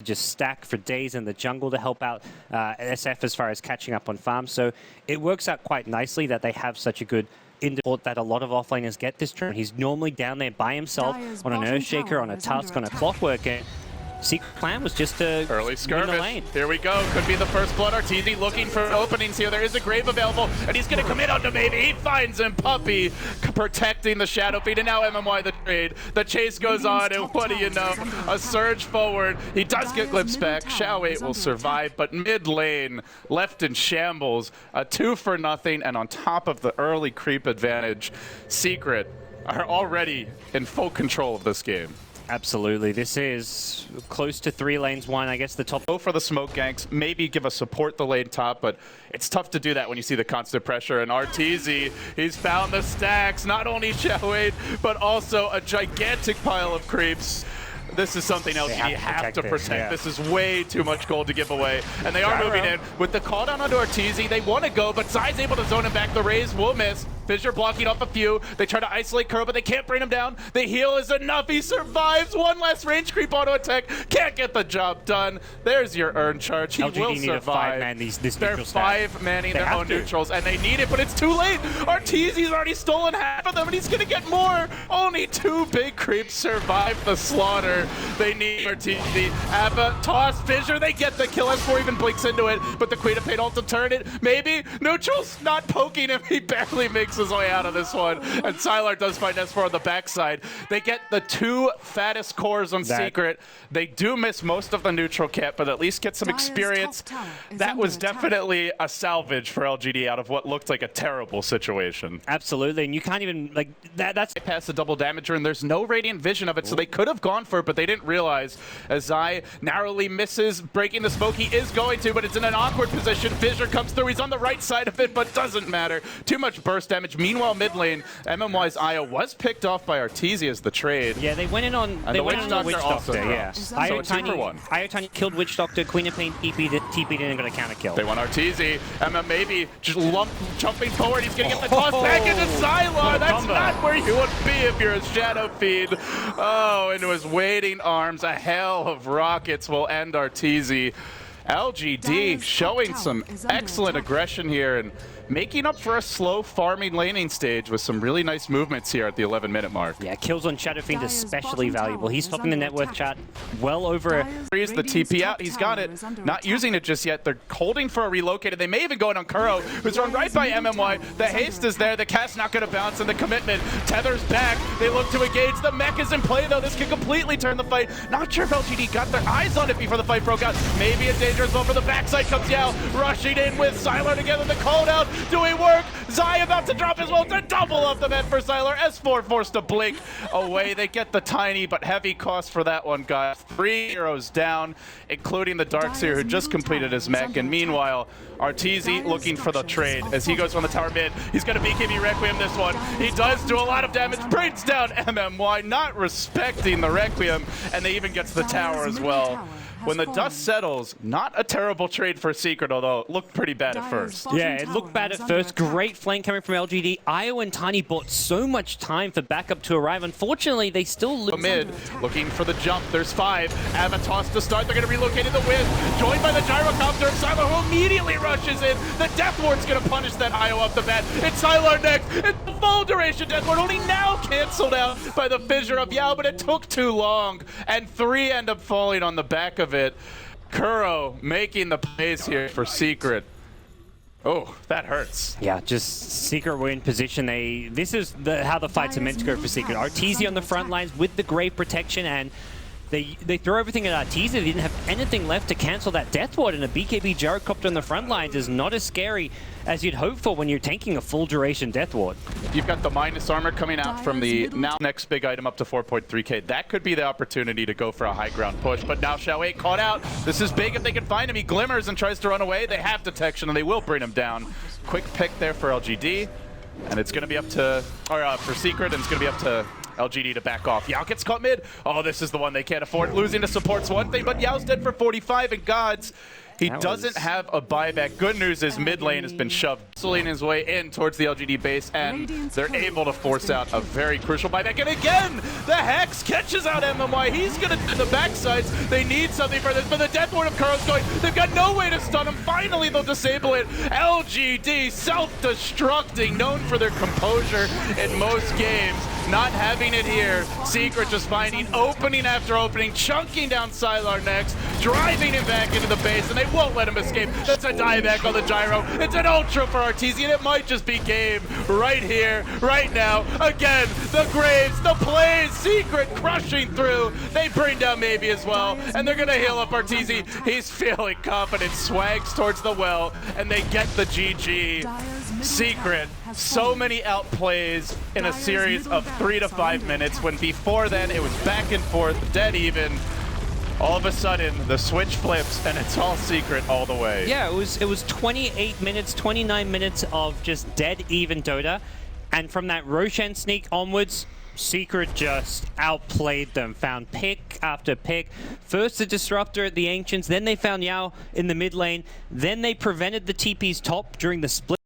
just stack for days in the jungle to help out SF as far as catching up on farms. So it works out quite nicely that they have such a good support that a lot of offlaners get this turn. He's normally down there by himself on an Earthshaker, on a Tusk, on a Clockwork. Secret plan was just to early skirmish. win the lane. Here we go. Could be the first blood. RTZ looking for openings here. There is a grave available, and he's going to commit onto Maybe. He finds him. Puppey protecting the Shadow Feed, and now MMY the trade. The chase goes on, and what do you know? A surge forward. He does get glimpse back. Xiao8 will survive, but mid lane left in shambles. A 2-for-0, and on top of the early creep advantage, Secret are already in full control of this game. Absolutely. This is close to 3 lanes won. I guess the top. Go for the smoke ganks, maybe give a support the lane top, but it's tough to do that when you see the constant pressure. And RTZ, he's found the stacks, not only Xiao8, but also a gigantic pile of creeps. This is something LGD have to protect. Yeah. This is way too much gold to give away. And they are moving in. With the call down onto RTZ, they want to go, but Zai's able to zone him back. The Raze will miss. Fissure blocking off a few. They try to isolate Kuro, but they can't bring him down. The heal is enough. He survives. One less range creep auto attack. Can't get the job done. There's your earn charge. He LGD will need survive. They're 5-manning their own neutrals, and they need it, but it's too late. RTZ's already stolen half of them, and he's going to get more. Only 2 big creeps survive the slaughter. They need RTZ. Abba, toss, Fissure. They get the kill. S4 even blinks into it, but the Queen of Pain ult to turn it. Maybe. Neutral's not poking him. He barely makes his way out of this one, and Sylar does find S4 on the backside. They get the 2 fattest cores on Secret. They do miss most of the neutral kit, but at least get some experience. That was definitely a salvage for LGD out of what looked like a terrible situation. Absolutely, and you can't even, like, that's... They pass the double damager, and there's no radiant vision of it, so they could have gone for it, but they didn't realize. As Zai narrowly misses breaking the smoke, he is going to, but it's in an awkward position. Fissure comes through, he's on the right side of it, but doesn't matter. Too much burst damage. Meanwhile, mid lane, MMY's Io was picked off by Arteezy as the trade. Yeah, they went in on the Witch Doctor, yeah. So 2 for 1. Io Tiny killed Witch Doctor, Queen of Pain TP'd in and got a counter kill. They want Arteezy. Maybe just jumping forward. He's going to get the toss back into Sylar. That's not where you would be if you're a Shadow Feed. Oh, into his waiting arms. A hail of rockets will end Arteezy. LGD showing some excellent aggression here and making up for a slow farming laning stage with some really nice movements here at the 11-minute mark. Yeah, kills on Shadowfiend especially valuable. He's topping the net worth chart well over... Freeze the TP out. He's got it. Not using it just yet. They're holding for a relocated. They may even go in on Kuro, who's run right by MMY. The haste is there. The cast's not going to bounce, and the commitment. Tether's back. They look to engage. The mech is in play, though. This can completely turn the fight. Not sure if LGD got their eyes on it before the fight broke out. Maybe a dangerous one for the backside comes Yao, rushing in with Sylar together. The call down. Doing work. Zai about to drop his ult. A double off the net for Sylar. S4 forced to blink away. They get the tiny but heavy cost for that one, guys. 3 heroes down, including the Darkseer, who just completed his mech. And meanwhile, Arteezy looking for the trade as he goes from the tower mid. He's going to BKB Requiem this one. He does do a lot of damage. Brings down MMY, not respecting the Requiem, and they even gets the tower as well. When the dust settles, not a terrible trade for Secret, although it looked pretty bad at first. Yeah, it looked bad at first. Great flank coming from LGD. Io and Tiny bought so much time for backup to arrive. Unfortunately, they still lose. Mid, looking for the jump. There's 5. Avatos to start. They're going to relocate in the wind. Joined by the gyrocopter. Sylar, who immediately rushes in. The Death Ward's going to punish that Io off the bat. It's Sylar next. It's the full duration Death Ward, only now canceled out by the Fissure of Yao, but it took too long. And 3 end up falling on the back of it. Kuro making the plays here for Secret. Oh, that hurts. Yeah, just Secret were in position. This is how the fights are meant to go for Secret. Arteezy on the front lines with the Grave protection, and they throw everything at Arteezy. They didn't have anything left to cancel that Death Ward, and a BKB gyrocopter on the front lines is not as scary as you'd hope for when you're tanking a full duration Death Ward. You've got the minus armor coming out from the now next big item up to 4.3k. That could be the opportunity to go for a high ground push, but now Xiao8 caught out. This is big if they can find him. He glimmers and tries to run away. They have detection and they will bring him down. Quick pick there for LGD, and it's going to be up to, for Secret, and it's going to be up to LGD to back off. Yao gets caught mid. Oh, this is the one they can't afford. Losing to support's one thing, but Yao's dead for 45, and Gods, He doesn't have a buyback. Good news is mid lane has been shoved. Celine his way in towards the LGD base, and they're able to force out a very crucial buyback. And again, the Hex catches out MMY. He's going to the backsides. They need something for this, but the Death Ward of Kuro's going. They've got no way to stun him. Finally, they'll disable it. LGD self-destructing, known for their composure in most games. Not having it here. Secret just finding opening after opening, chunking down Sylar next, driving him back into the base, and they won't let him escape. That's a dieback on the gyro. It's an ultra for Arteezy. It might just be game right here, right now. Again, the Graves, the plays, Secret crushing through. They bring down Maybe as well, and they're gonna heal up Arteezy. He's feeling confident, swags towards the well, and they get the GG. Secret, so many outplays in a series of 3 to 5 minutes, when before then it was back and forth, dead even. All of a sudden, the switch flips, and it's all Secret all the way. Yeah, it was 28 minutes, 29 minutes of just dead even Dota. And from that Roshan sneak onwards, Secret just outplayed them, found pick after pick. First the Disruptor at the Ancients, then they found Yao in the mid lane, then they prevented the TP's top during the split.